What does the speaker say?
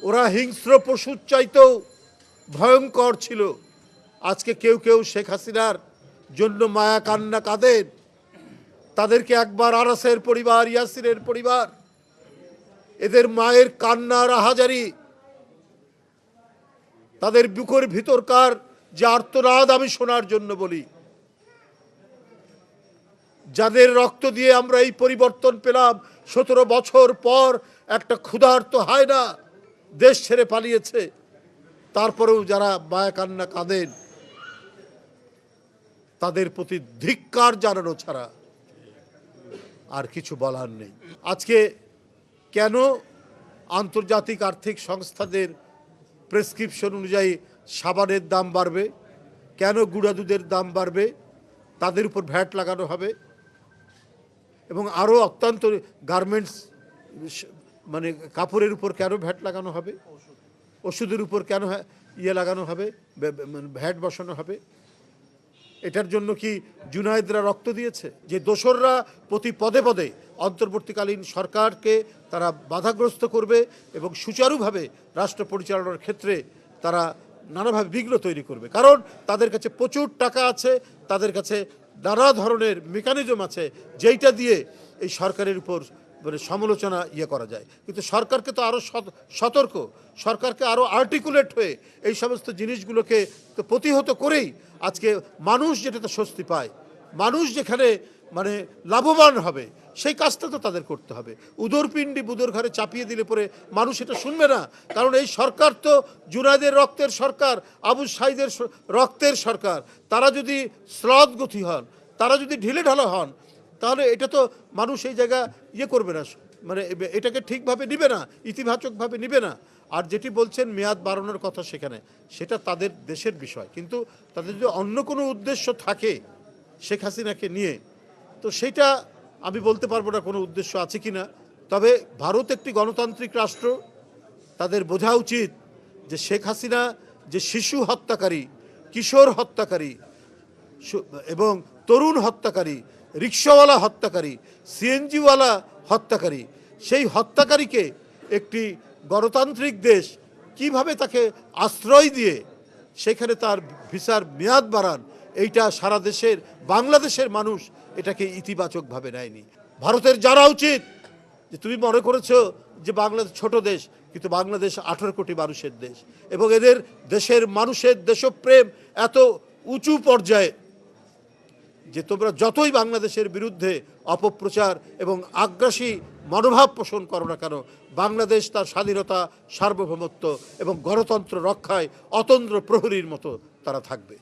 ওরা হিংস্র পশুর চাইতেও ভয়ঙ্কর ছিল। আজকে কেউ কেউ শেখ হাসিনার জন্য মায়া কান্না কাঁদেন। তাদেরকে একবার আরাসের পরিবার, ইয়াসিরের পরিবার, এদের মায়ের কান্নার আহাজারি, তাদের বুকের ভিতরকার যে আর্তনাদ আমি শোনার জন্য বলি। যাদের রক্ত দিয়ে আমরা এই পরিবর্তন পেলাম, 17 বছর পর একটা ক্ষুধার্ত হায়না দেশ ছেড়ে পালিয়েছে, তারপরেও যারা মায়া কান্না কাঁদেন, তাদের প্রতি ধিক্কার জানানো ছাড়া আর কিছু বলার নেই। আজকে কেন আন্তর্জাতিক আর্থিক সংস্থাদের প্রেসক্রিপশন অনুযায়ী সাবানের দাম বাড়বে, কেন গুঁড়া দুধের দাম বাড়বে, তাদের উপর ভ্যাট লাগানো হবে, এবং আরও অত্যন্ত গার্মেন্টস মানে কাপড়ের উপর কেন ভ্যাট লাগানো হবে, ওষুধের উপর কেন লাগানো হবে, ভ্যাট বসানো হবে। এটার জন্য কি জুনায়েদরা রক্ত দিয়েছে? যে দোসররা প্রতি পদে পদে অন্তর্বর্তীকালীন সরকারকে তারা বাধাগ্রস্ত করবে এবং সুচারুভাবে রাষ্ট্র পরিচালনার ক্ষেত্রে তারা নানাভাবে বিঘ্ন তৈরি করবে, কারণ তাদের কাছে প্রচুর টাকা আছে, তাদের কাছে নানা ধরনের মেকানিজম আছে যেইটা দিয়ে এই সরকারের উপর মানে সমালোচনা করা যায়। কিন্তু সরকারকে তো আরও সতর্ক, সরকারকে আরও আর্টিকুলেট হয়ে এই সমস্ত জিনিসগুলোকে তো প্রতিহত করেই আজকে মানুষ যেটাতে স্বস্তি পায়, মানুষ যেখানে মানে লাভবান হবে, সেই কাজটা তো তাদের করতে হবে। উদরপিণ্ডি বুদর ঘরে চাপিয়ে দিলে পরে মানুষ এটা শুনবে না, কারণ এই সরকার তো জুনায়েদের রক্তের সরকার, আবু সাঈদের রক্তের সরকার। তারা যদি শ্লথগতি হন, তারা যদি ঢিলে ঢালা হন, তাহলে এটা তো মানুষ এই জায়গা করবে না, মানে এটাকে ঠিকভাবে নিবে না, ইতিবাচকভাবে নিবে না। আর যেটি বলছেন মেয়াদ বাড়ানোর কথা, সেটা তাদের দেশের বিষয়, কিন্তু তাদের যদি অন্য কোনো উদ্দেশ্য থাকে শেখ হাসিনাকে নিয়ে, তো সেটা আমি বলতে পারবো না কোনো উদ্দেশ্য আছে কি না। তবে ভারত একটি গণতান্ত্রিক রাষ্ট্র, তাদের বোঝা উচিত যে শেখ হাসিনা যে শিশু হত্যাকারী, কিশোর হত্যাকারী এবং তরুণ হত্যাকারী, রিক্সাওয়ালা হত্যাকারী, সিএনজিওয়ালা হত্যাকারী, সেই হত্যাকারীকে একটি গণতান্ত্রিক দেশ কিভাবে তাকে আশ্রয় দিয়ে সেখানে তার ভিসার মেয়াদ বাড়ান, এইটা সারা দেশের বাংলাদেশের মানুষ এটাকে ইতিবাচকভাবে নেয়নি। ভারতের জানা উচিত যে তুমি মনে করেছো যে বাংলাদেশ ছোট দেশ, কিন্তু বাংলাদেশ 18 কোটি মানুষের দেশ, এবং এদের দেশের মানুষের দেশপ্রেম এত উঁচু পর্যায়ে যে তোমরা যতই বাংলাদেশের বিরুদ্ধে অপপ্রচার এবং আগ্রাসী মনোভাব পোষণ করো না কেন, বাংলাদেশ তার স্বাধীনতা, সার্বভৌমত্ব এবং গণতন্ত্র রক্ষায় অতন্দ্র প্রহরীর মতো তারা থাকবে।